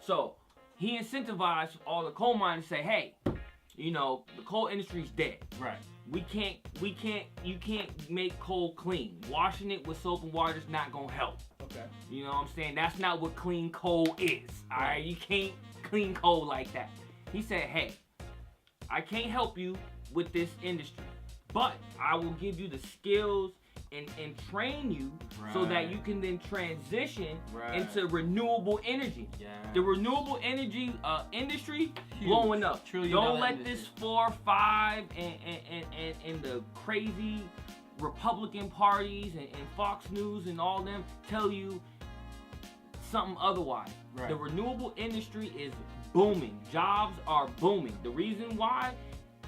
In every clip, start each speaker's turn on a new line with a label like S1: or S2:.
S1: So he incentivized all the coal miners to say, hey, you know, the coal industry's dead.
S2: Right.
S1: You can't make coal clean. Washing it with soap and water is not gonna help.
S2: Okay.
S1: You know what I'm saying? That's not what clean coal is. All right, you can't clean coal like that. He said, hey, I can't help you with this industry, but I will give you the skills and train you so that you can then transition into renewable energy.
S2: Yeah.
S1: The renewable energy industry
S2: Huge.
S1: blowing up. Don't let
S2: industry.
S1: this 4, 5 and the crazy Republican parties and Fox News and all them tell you something otherwise.
S2: Right.
S1: The renewable industry is booming. Jobs are booming. The reason why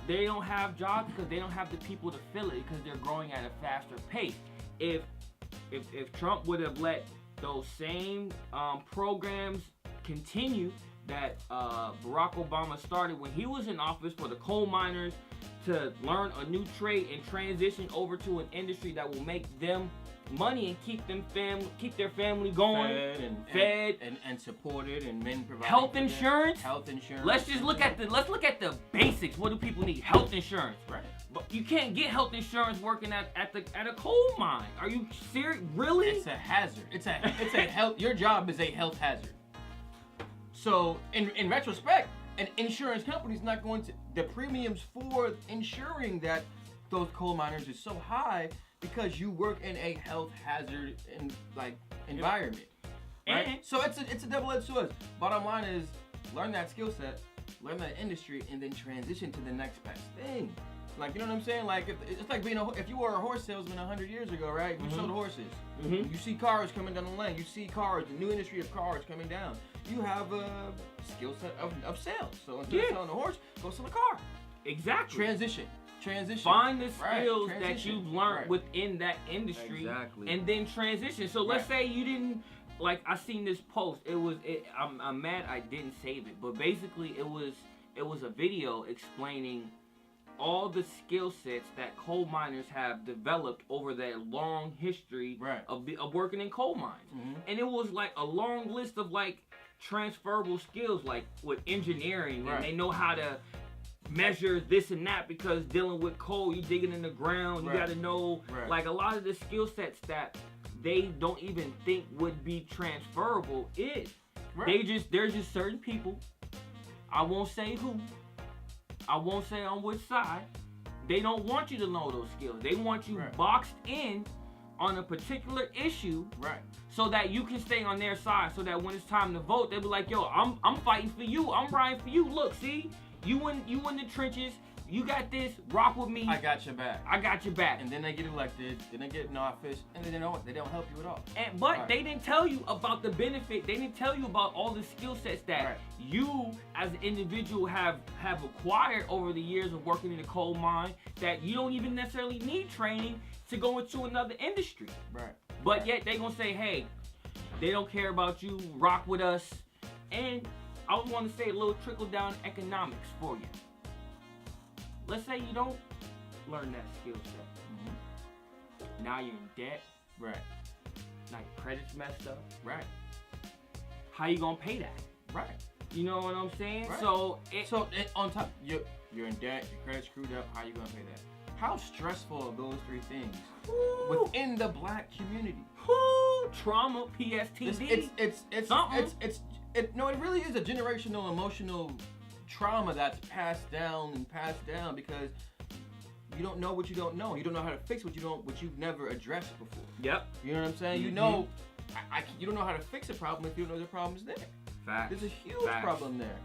S1: they don't have jobs because they don't have the people to fill it because they're growing at a faster pace. If Trump would have let those same programs continue that Barack Obama started when he was in office for the coal miners to learn a new trade and transition over to an industry that will make them money and keep their family going, fed
S2: and supported, and men provide
S1: health insurance. Let's look at the basics. What do people need? Health insurance.
S2: Right.
S1: But you can't get health insurance working at a coal mine. Are you serious? Really?
S2: It's a hazard. It's a health. Your job is a health hazard. So in retrospect, an insurance company is not going to. The premiums for insuring that those coal miners is so high because you work in a health hazard environment. Right?
S1: And
S2: So it's a double-edged sword. Bottom line is learn that skill set, learn that industry, and then transition to the next best thing. Like, you know what I'm saying? Like, it's like being if you were a horse salesman 100 years ago, right? You sold horses. You see cars coming down the lane. You see cars, the new industry of cars coming down. You have a skill set of sales. So instead of selling a horse, go sell a car.
S1: exactly.
S2: Transition.
S1: Find the skills that you've learned within that industry,
S2: Exactly.
S1: and then transition. So let's say you didn't I seen this post. I'm mad I didn't save it, but basically it was a video explaining all the skill sets that coal miners have developed over their long history of working in coal mines, and it was like a long list of like transferable skills, like with engineering, and they know how to measure this and that because dealing with coal, you digging in the ground, you got to know like a lot of the skill sets that they don't even think would be transferable is. There's just certain people, I won't say who, I won't say on which side, they don't want you to know those skills. They want you boxed in on a particular issue so that you can stay on their side, so that when it's time to vote, they'll be like, yo, I'm fighting for you, I'm riding for you. Look, see, you in the trenches, you got this, rock with me.
S2: I got your back.
S1: And
S2: then they get elected, then they get in office, and then they don't help you at all.
S1: But they didn't tell you about the benefit. They didn't tell you about all the skill sets that you as an individual have acquired over the years of working in a coal mine, that you don't even necessarily need training to go into another industry. But yet they gonna say, hey, they don't care about you, rock with us. And I want to say a little trickle down economics for you. Let's say you don't learn that skill set. Now you're in debt. Now your credit's messed up. How you gonna pay that? You know what I'm saying? So
S2: on top, you're in debt, your credit's screwed up. How you gonna pay that? How stressful are those three things within the black community?
S1: Trauma, PSTD.
S2: It really is a generational emotional trauma that's passed down because you don't know what you don't know. You don't know how to fix what you've never addressed before.
S1: Yep.
S2: You know what I'm saying? You know, you don't know how to fix a problem if you don't know the problem's there.
S1: Facts.
S2: There's a huge problem there.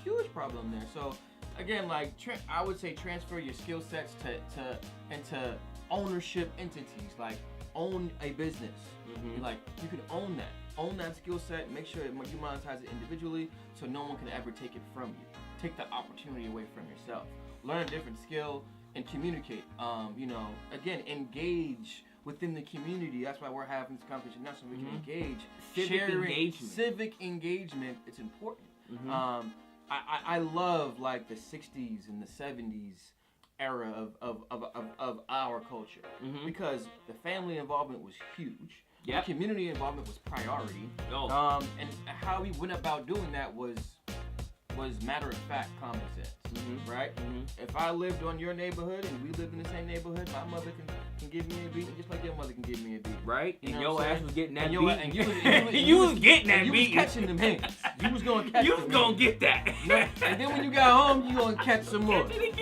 S2: Huge problem there. So again, like I would say, transfer your skill sets into ownership entities. Like own a business. Like you can own that skill set. Make sure you monetize it individually, so no one can ever take it from you. Take the opportunity away from yourself. Learn a different skill and communicate. Again, engage within the community. That's why we're having this conversation now, so we can engage. Civic engagement. It's important. I love like the 60s and the 70s era of our culture because the family involvement was huge.
S1: Yep.
S2: Community involvement was priority.
S1: Oh.
S2: And how we went about doing that was matter of fact common sense, right? If I lived on your neighborhood and we lived in the same neighborhood, my mother can give me a beating just like your mother can give me a beating.
S1: Right?
S2: You
S1: and
S2: know
S1: your ass was getting that beat.
S2: And
S1: you was getting that
S2: beat.
S1: beat.
S2: You was catching them hands. You was gonna catch
S1: You
S2: them
S1: was gonna
S2: hands.
S1: get that.
S2: And then when you got home, you gonna catch some more.
S1: Catch it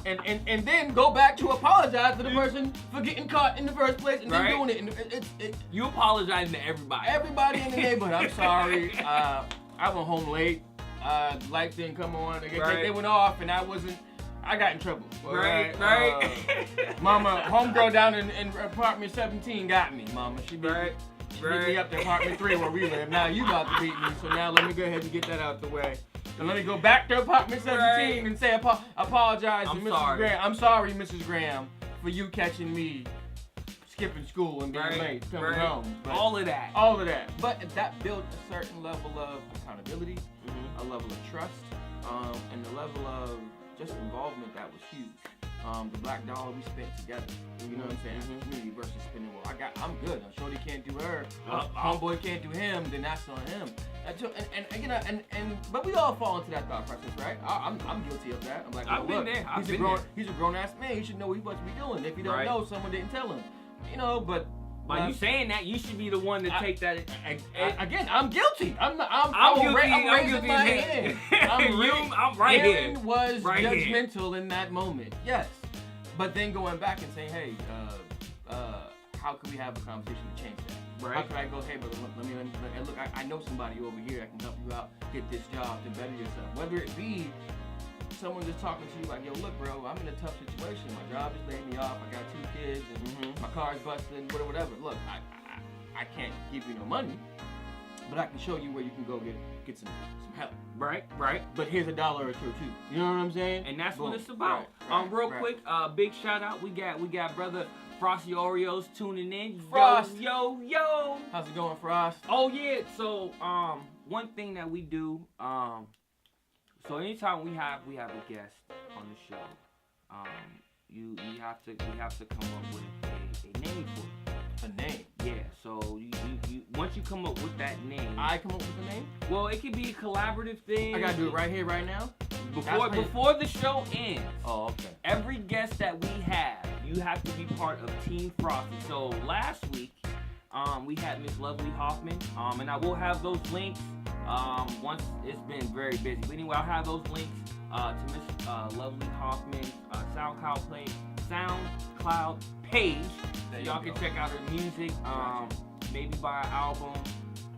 S1: again.
S2: And then go back to apologize to the person for getting caught in the first place and then
S1: Right.
S2: doing it. And
S1: You apologizing to everybody.
S2: everybody in the neighborhood. I'm sorry. I went home late. Lights didn't come on. They went off, and I got in trouble.
S1: Right.
S2: Mama, homegirl down in apartment 17 got me. Mama, she beat me up to apartment 3 where we live. Now you about to beat me, so now let me go ahead and get that out the way. And let me go back to apartment 17 and say apologize to Mrs. Graham. I'm sorry, Mrs. Graham, for you catching me skipping school and being late coming home. But
S1: all of that.
S2: But that built a certain level of accountability, a level of trust, and a level of just involvement that was huge. The black dollar we spent together, you know what I'm saying? Community versus spending. Well, I'm good. Shorty can't do her. Homeboy can't do him. Then that's on him. But we all fall into that thought process, right? I'm guilty of that. I'm like,
S1: I've been there.
S2: He's a grown ass man. He should know what he's supposed to be doing. If he don't know, someone didn't tell him. You know, but.
S1: By you saying that, you should be the one to take that.
S2: Again, I'm guilty. I'm
S1: guilty.
S2: raising my hand.
S1: I'm right here.
S2: Aaron was judgmental in that moment. Yes, but then going back and saying, hey, how can we have a conversation to change that?
S1: Right.
S2: How can I go, hey, brother, look, I know somebody over here that can help you out, get this job to better yourself. Whether it be someone just talking to you like, yo, look, bro, I'm in a tough situation. My job just laid me off. I got 2 kids, and my car's busted, whatever. Look, I can't give you no money, but I can show you where you can go get some help.
S1: Right.
S2: But here's $1 or 2 too. You know what I'm saying?
S1: And that's what it's about. Real quick, big shout out. We got brother Frosty Oreos tuning in.
S2: Frost.
S1: Yo.
S2: How's it going, Frost?
S1: Oh yeah. So one thing that we do so anytime we have a guest on the show, we have to come up with a name for it.
S2: A name?
S1: Yeah. So you once you come up with that name,
S2: I come up with a name.
S1: Well, it could be a collaborative thing.
S2: I gotta do it right here, right now.
S1: Before the show ends.
S2: Oh, okay.
S1: Every guest that we have, you have to be part of Team Frosty. So last week, we had Miss Lovely Hoffman, and I will have those links. Once it's been very busy. But anyway, I'll have those links to Miss Lovely Hoffman's SoundCloud page. So y'all can check out her music. Maybe buy an album,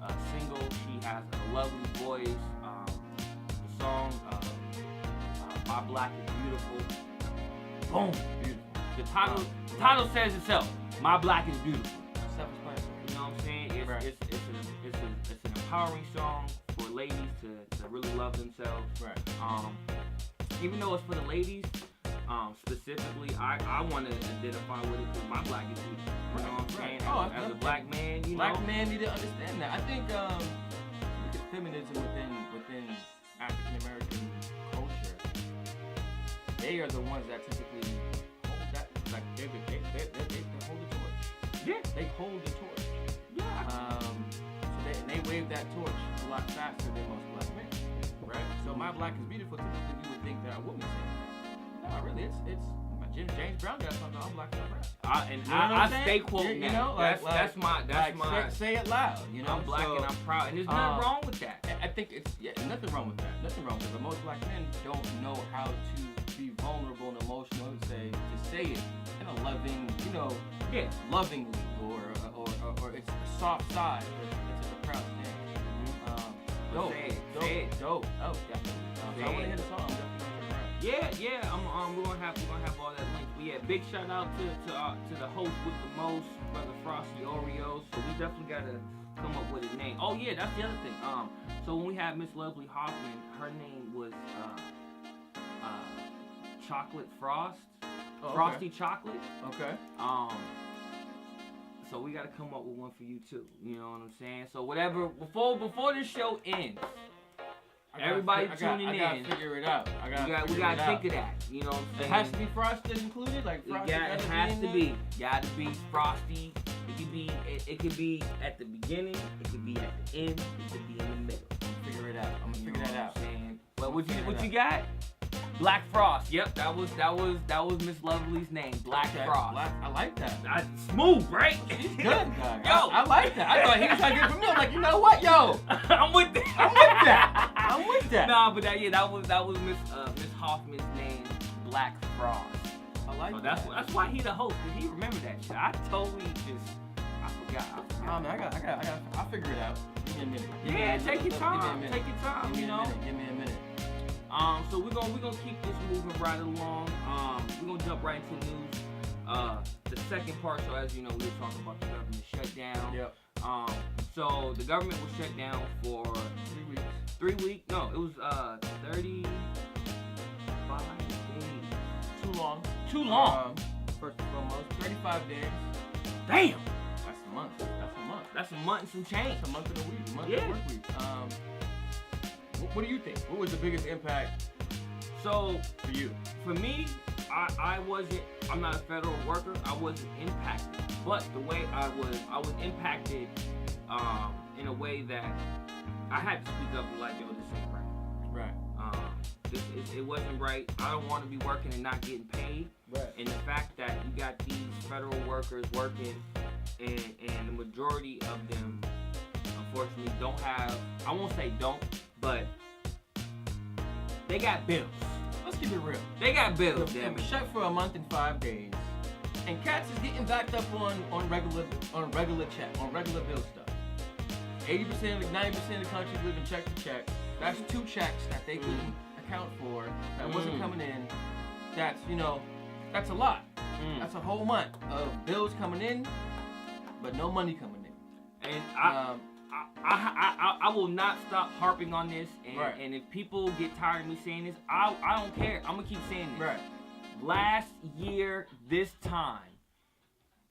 S1: a single. She has a lovely voice. The song My Black is Beautiful. Boom. Beautiful. The title says itself. My Black is Beautiful. You know what I'm saying? It's an empowering song for ladies to really love themselves.
S2: Right.
S1: Even though it's for the ladies, specifically, I want to identify with it because my black is beautiful. You know what I'm saying? As a black man,
S2: black man need to understand that. I think feminism within African American culture, they are the ones that typically hold that. Like they hold the torch.
S1: Yeah.
S2: They hold the torch.
S1: Yeah.
S2: So they wave that torch a lot faster than most black men. Right. So my black is beautiful. Typically, you would think that a woman saying that. No, really, it's James Brown got something. I'm black and proud.
S1: I stay quoting that.
S2: You know,
S1: that's my.
S2: Say it loud. You know,
S1: I'm black and I'm proud, and there's nothing wrong with that.
S2: I think it's nothing wrong with that. Nothing wrong with it. But most black men don't know how to be vulnerable and emotional to say it in a loving, lovingly, or it's a soft side. It's a proud thing. Dope. Oh, definitely. So I want to hear the song. I'm definitely gonna check it out.
S1: Yeah. We're gonna have all that link. But yeah, big shout out to the host with the most, brother Frosty Oreos. So we definitely gotta come up with a name. Oh yeah, that's the other thing. So when we had Miss Lovely Hoffman, her name was Chocolate Frost.
S2: Oh, okay.
S1: Frosty Chocolate.
S2: Okay.
S1: So we gotta come up with one for you too. You know what I'm saying? So whatever before this show ends, Everybody tuning in.
S2: I gotta figure it out.
S1: We gotta think of that. You know what I'm saying?
S2: It has to be Frosty included, like Frosty.
S1: It has to be. Gotta be Frosty. It could be at the beginning. It could be at the end. It could be in the middle.
S2: Figure it out. I'm gonna figure that out.
S1: Well, what you got? Black Frost. Yep, that was Miss Lovely's name. Black Frost.
S2: I like that.
S1: Smooth, right?
S2: He's good, dog.
S1: Yo,
S2: I like that. I thought he was trying to get it from me. I'm like, you know what, yo?
S1: I'm with that.
S2: I'm with that.
S1: Nah, but that was Miss Hoffman's name, Black Frost.
S2: I like that.
S1: That's why he the host, because he remembered that shit. I totally I forgot.
S2: Oh man, I'll figure it out. Give me a minute.
S1: Yeah, take your time. Take your time.
S2: Give me a minute.
S1: So we're gonna keep this moving right along. We're gonna jump right into news. The second part. So as you know, we were talking about the government shutdown.
S2: Yep.
S1: So the government was shut down for
S2: 3 weeks.
S1: 3 weeks? No, it was 35 days.
S2: Too long.
S1: Too long.
S2: First and foremost, 35 days.
S1: Damn.
S2: That's a month.
S1: That's a month and some change.
S2: That's a month and a week. A month
S1: and
S2: a work week. What do you think? What was the biggest impact?
S1: So
S2: for you?
S1: For me, I'm not a federal worker. I wasn't impacted. But the way I was impacted in a way that I had to speak up and like, yo, this ain't right. Right. It wasn't right. I don't want to be working and not getting paid.
S2: Right.
S1: And the fact that you got these federal workers working and the majority of them unfortunately don't have, I won't say don't, but they got bills.
S2: Let's keep it real.
S1: They got bills.
S2: They were shut for a month and 5 days, and cats is getting backed up on regular bill stuff. 80%, 90% of the country live in check to check. That's 2 checks that they couldn't account for that wasn't coming in. That's that's a lot. That's a whole month of bills coming in, but no money coming in.
S1: And I will not stop harping on this, and if people get tired of me saying this, I don't care. I'm gonna keep saying this.
S2: Right.
S1: Last year, this time,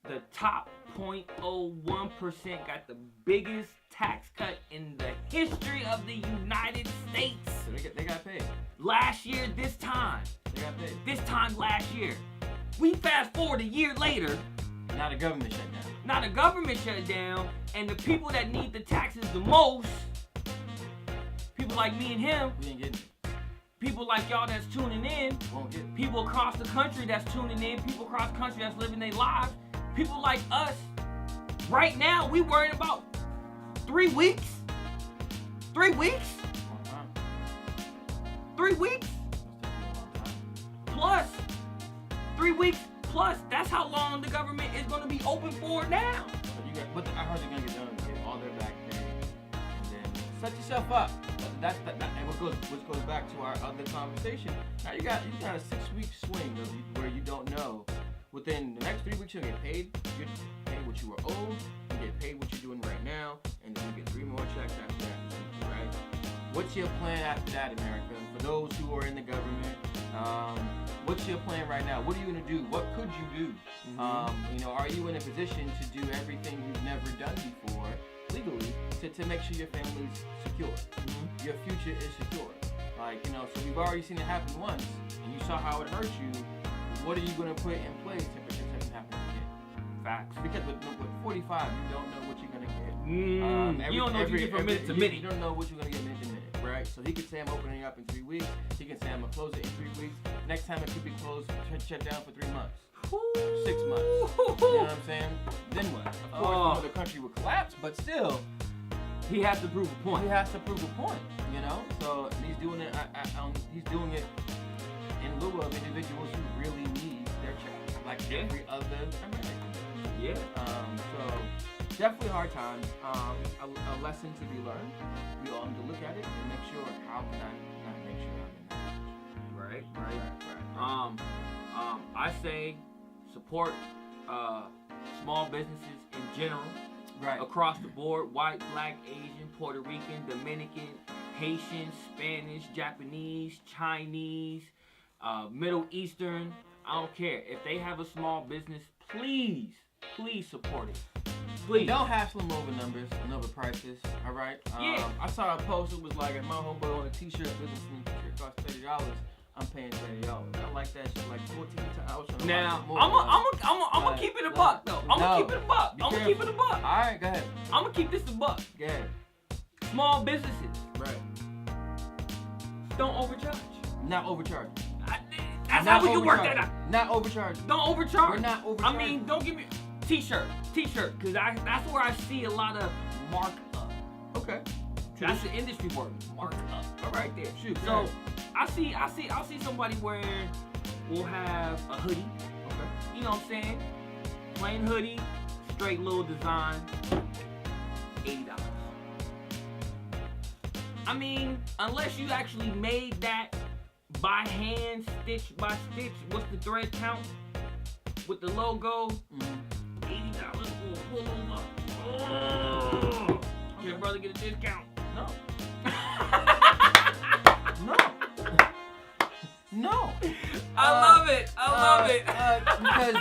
S1: the top 0.01% got the biggest tax cut in the history of the United States.
S2: So they got paid.
S1: Last year, this time.
S2: They got paid.
S1: This time last year. We fast forward a year later.
S2: Not a government shutdown.
S1: Not a government shutdown, and the people that need the taxes the most, people like me and him,
S2: we ain't getting it.
S1: People like y'all that's tuning in,
S2: won't get it.
S1: People across the country that's tuning in, people across the country that's living their lives, people like us, right now, we worried about 3 weeks? 3 weeks? 3 weeks? Plus, 3 weeks plus, that's how long the government is going to be open for now.
S2: But I heard they're going to get done and get all their back pay. And then set yourself up. And what goes back to our other conversation. Now you got a 6-week swing where you don't know. Within the next 3 weeks, you'll get paid. You get paid what you were owed. You get paid what you're doing right now. And then you get 3 more checks after that. Right? What's your plan after that, America? For those who are in the government, what's your plan right now? What are you going to do? What could you do? Are you in a position to do everything you've never done before legally to make sure your family's secure? Your future is secure. So we've already seen it happen once, and you saw how it hurt you. What are you going to put in place to protect it from happening again?
S1: Facts.
S2: Because with 45, you don't know what you're going to get.
S1: You don't know what you get from minute to minute.
S2: You don't know what you're going to get minute to minute, right? So he could say I'm opening up in 3 weeks. He can say I'm going to close it in 3 weeks. Next time it could be closed, shut down for 3 months. 6 months. You know what I'm saying? Then what? Of course, the country would collapse, but still,
S1: he has to prove a point.
S2: So he's doing it. He's doing it in lieu of individuals who really need their check, like every other American.
S1: Yeah.
S2: So definitely hard times. A lesson to be learned. We all need to look at it and make sure, how can I not make sure I'm in that position?
S1: Right. I say support small businesses in general.
S2: Right.
S1: Across the board, white, black, Asian, Puerto Rican, Dominican, Haitian, Spanish, Japanese, Chinese, Middle Eastern. I don't care. If they have a small business, please support it. Please.
S2: Don't hassle them over numbers and over prices. All right.
S1: Yeah.
S2: I saw a post. It was like, if my homeboy on a t-shirt, business t-shirt costs $30. I'm paying $30. I like that shit like 14 times.
S1: Now, I'm gonna keep it a buck though. I'm gonna keep it a buck. I'm gonna keep it a buck.
S2: All right, go ahead.
S1: I'm gonna keep this a buck.
S2: Go ahead.
S1: Small businesses.
S2: Right.
S1: Don't overcharge.
S2: Not overcharging.
S1: That's how we can work that out.
S2: Not overcharging.
S1: Don't overcharge.
S2: We're not overcharging.
S1: I mean, don't give me t-shirt, because that's where I see a lot of markup.
S2: Okay.
S1: That's the industry word, markup.
S2: All right there. Shoot.
S1: So I'll see somebody wearing, will have a hoodie.
S2: Okay.
S1: You know what I'm saying? Plain hoodie, straight little design, $80. I mean, unless you actually made that by hand, stitch by stitch, what's the thread count with the logo? $80 for a pullover. Oh. Can your brother get a discount?
S2: No. No.
S1: I love it.
S2: Because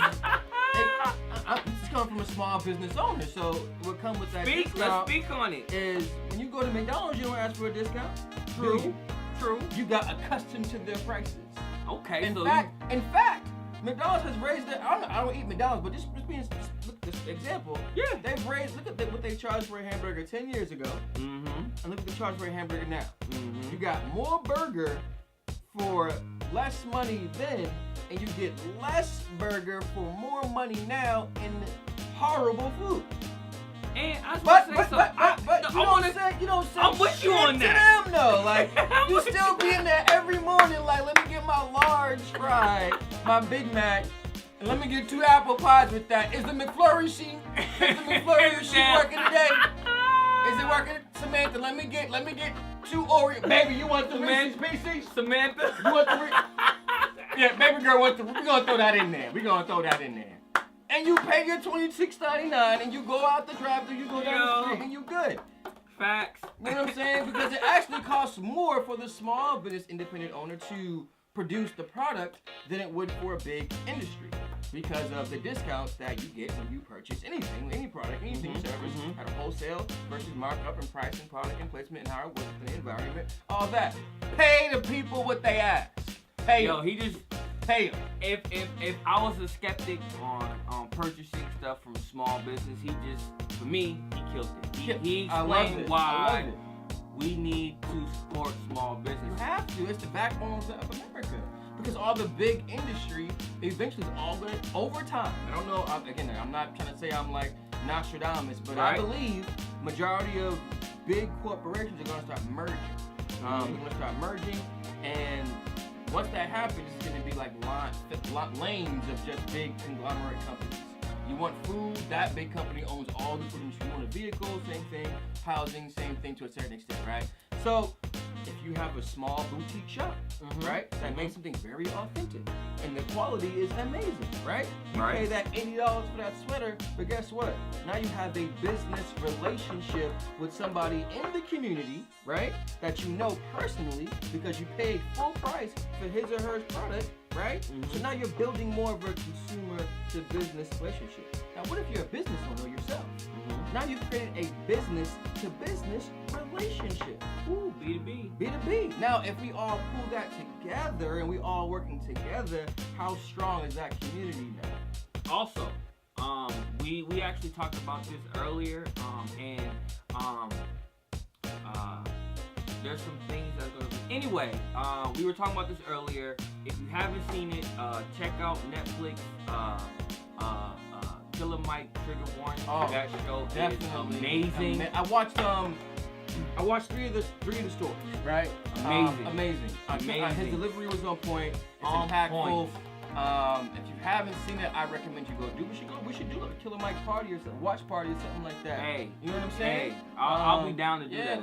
S2: it's coming from a small business owner, so what comes with that discount?
S1: Let's speak on it.
S2: Is when you go to McDonald's, you don't ask for a discount.
S1: True.
S2: You got accustomed to their prices.
S1: Okay.
S2: In fact, McDonald's has raised their. I don't eat McDonald's, but just look at this example.
S1: Yeah.
S2: They've raised. Look at what they charged for a hamburger 10 years ago.
S1: Mm-hmm.
S2: And look at the charge for a hamburger now.
S1: Mm-hmm.
S2: You got more burger for less money then, and you get less burger for more money now in horrible food.
S1: And I
S2: But
S1: say
S2: you don't say
S1: I'm with you on
S2: shit
S1: that.
S2: to them though. Like you still be in there every morning. Like, let me get my large fry, my Big Mac, and let me get 2 apple pies with that. Is the McFlurry sheet working today? Is it working, Samantha? Let me get 2 Oreo. Baby, you want the Reese's Pieces?
S1: Samantha?
S2: You want the Yeah, baby girl wants the. We gonna throw that in there. And you pay your $26.99, and you go out the drive-thru, you go down the street, and you good.
S1: Facts.
S2: You know what I'm saying? Because it actually costs more for the small business independent owner to produce the product than it would for a big industry, because of the discounts that you get when you purchase anything, any product, anything, service at a wholesale versus markup and price and product and placement and how it works in the environment, all that. Pay the people what they ask. Pay them.
S1: He just
S2: pay them.
S1: If I was a skeptic on purchasing stuff from small business, for me, he killed it. He explained why we need to support small business.
S2: You have to. It's the backbone of America. Because all the big industry eventually is all going to, over time. I don't know, again, I'm not trying to say I'm like Nostradamus, but I believe majority of big corporations are going to start merging. They're going to start merging, and once that happens, it's going to be like lanes of just big conglomerate companies. You want food, that big company owns all the food industry. You want a vehicle, same thing. Housing, same thing to a certain extent, right? So, if you have a small boutique shop, right, that makes something very authentic, and the quality is amazing, right? You pay that $80 for that sweater, but guess what? Now you have a business relationship with somebody in the community, right, that you know personally because you paid full price for his or her product, right? So now you're building more of a consumer-to-business relationship. Now, what if you're a business owner yourself? Now you've created a business-to-business relationship.
S1: Ooh, B2B.
S2: B2B. Now, if we all pull that together and we all working together, how strong is that community now?
S1: Also, we actually talked about this earlier, there's some things that are going to be... Anyway, we were talking about this earlier. If you haven't seen it, check out Netflix, Killer Mike Trigger Warning. That show is amazing.
S2: I watched three of the stories, right?
S1: Amazing.
S2: His delivery was on point. It's impactful. If you haven't seen it, I recommend you go do. We should do a Killer Mike party or something, watch party or something like that.
S1: Hey,
S2: you know what I'm saying?
S1: Hey, I'll be down to do that.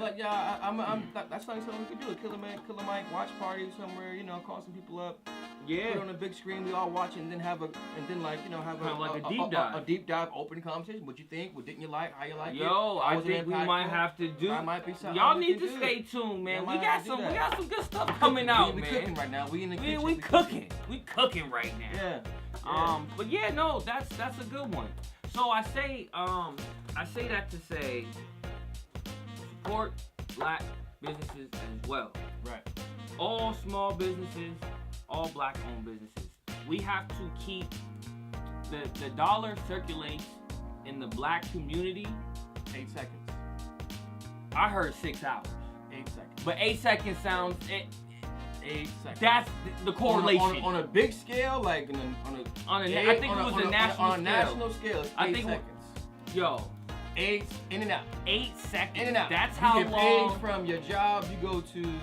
S2: That's like something we could do. A Killer Mike watch party somewhere. You know, call some people up.
S1: Yeah.
S2: Put it on a big screen, we all watch it, and then have a
S1: deep dive.
S2: A deep dive, open conversation. What you think? What didn't you like? How you like it?
S1: Yo, I think we might have to do.
S2: Might be something.
S1: Y'all need to stay tuned, man. We got some good stuff coming out, man.
S2: We cooking right now. We in the kitchen.
S1: We cooking. We cooking right now.
S2: Yeah.
S1: But yeah, no, that's a good one. So I say that to say support black businesses as well.
S2: Right.
S1: All small businesses, all black-owned businesses. We have to keep the dollar circulates in the black community.
S2: 8 seconds.
S1: I heard 6 hours.
S2: 8 seconds.
S1: But 8 seconds sounds.
S2: 8 seconds.
S1: That's the correlation.
S2: On a big scale, like
S1: I think it was a national scale.
S2: On a national scale, it's 8 seconds.
S1: Yo.
S2: 8 in and out.
S1: 8 seconds.
S2: In and out.
S1: That's how
S2: you get
S1: long.
S2: paid from your job. You go to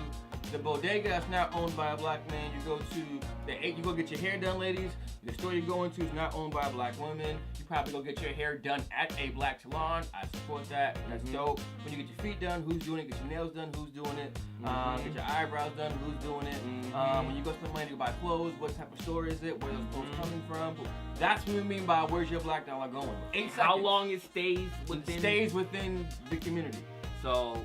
S2: the bodega that's not owned by a black man. You go to you go get your hair done, ladies. The store you're going to is not owned by a black woman. You probably go get your hair done at a black salon. I support that. That's dope. When you get your feet done, who's doing it? Get your nails done, who's doing it? Get your eyebrows done, who's doing it? When you go spend money to buy clothes, what type of store is it? Where those clothes coming from? That's what we mean by where's your black dollar going. 8 seconds.
S1: How long it stays within.
S2: It stays within the community.
S1: So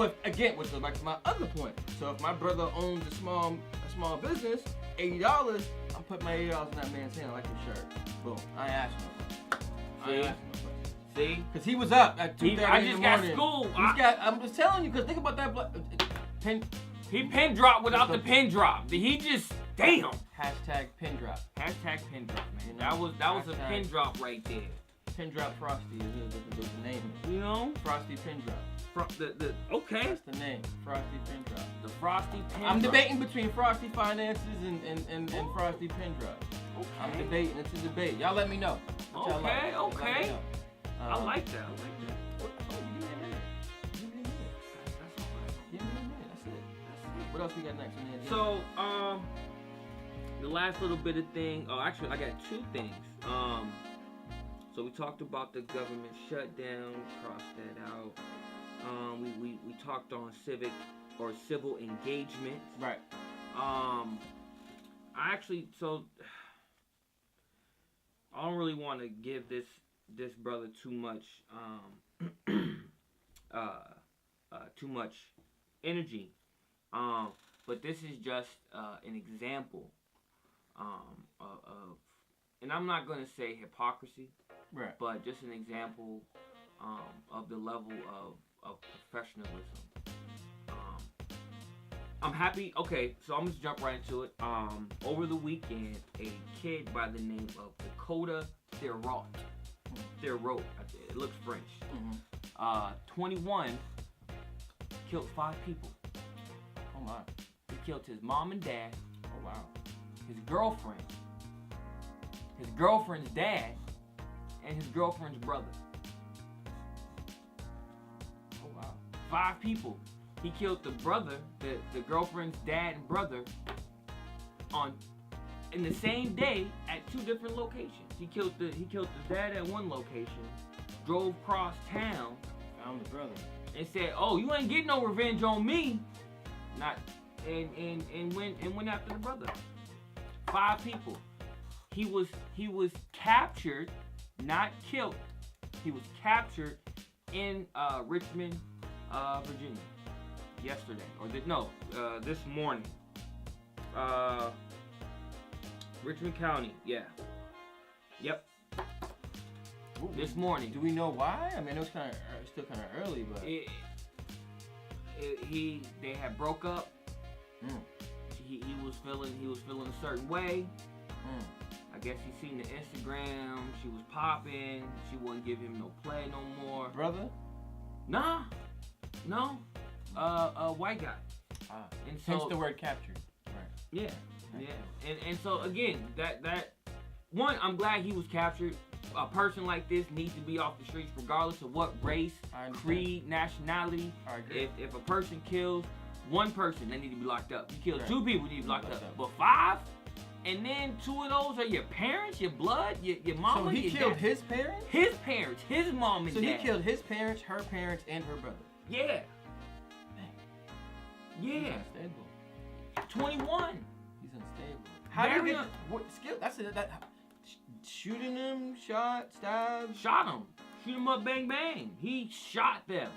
S2: if again, which goes back to my other point. So if my brother owns a small business, $80, I'm putting my $80 in that man's hand like a shirt. Boom. I ain't asking no question.
S1: See?
S2: Because he was up at 2:30 in the morning.
S1: I just got school.
S2: I'm just telling you, because think about that.
S1: He pin dropped without the pin drop. He just, damn.
S2: Hashtag pin drop.
S1: Hashtag pin drop, man. That was a pin drop right there.
S2: Pin drop Frosty is the name.
S1: You know?
S2: Frosty pin drop.
S1: Okay.
S2: That's the name. Frosty pin drop.
S1: The Frosty pin
S2: I'm
S1: drop.
S2: debating between Frosty Finances and Frosty pin drop.
S1: Okay.
S2: I'm debating. It's a debate. Y'all let me know.
S1: Okay. I like that.
S2: What else we got next?
S1: So, the last little bit of thing. Oh, actually, I got 2 things. So we talked about the government shutdown. Crossed that out. We talked on civil engagement.
S2: Right.
S1: I don't really want to give this brother too much energy. But this is just an example of, and I'm not gonna say hypocrisy,
S2: right?
S1: But just an example of the level of professionalism. I'm happy. Okay, so I'm just jump right into it. Over the weekend, a kid by the name of Dakota Theriot, it looks French. 21, killed 5 people.
S2: Oh my!
S1: He killed his mom and dad.
S2: Oh wow!
S1: His girlfriend, his girlfriend's dad, and his girlfriend's brother.
S2: Oh wow!
S1: 5 people. He killed the brother, the girlfriend's dad and brother, in the same day at 2 different locations. He killed the dad at one location, drove across town,
S2: found the brother,
S1: and said, "Oh, you ain't getting no revenge on me." And went after the brother. 5 people. He was captured, not killed. He was captured in Richmond, Virginia. Yesterday, this morning. Richmond County, yeah. Yep.
S2: Ooh,
S1: this morning.
S2: Do we know why? I mean, it was still kind of early, but
S1: they had broke up. He was feeling a certain way. I guess he seen the Instagram. She was popping. She wouldn't give him no play no more.
S2: Brother?
S1: Nah, no. White guy.
S2: And so, hence the word captured. Right.
S1: Yeah. And so again, that one, I'm glad he was captured. A person like this needs to be off the streets regardless of what race, creed, nationality. If a person kills one person, they need to be locked up. You kill 2 people, you need to be locked up. But 5, and then 2 of those are your parents, your blood, your mama.
S2: So he
S1: your
S2: killed
S1: dad.
S2: his parents?
S1: His parents, his mom and dad.
S2: So he killed his parents, her parents, and her brother.
S1: Yeah. Yeah.
S2: He's unstable.
S1: 21.
S2: He's unstable. How did he get what skill? That's it. Shooting him, stabbed.
S1: Shot him. Shoot him up, bang bang. He shot them.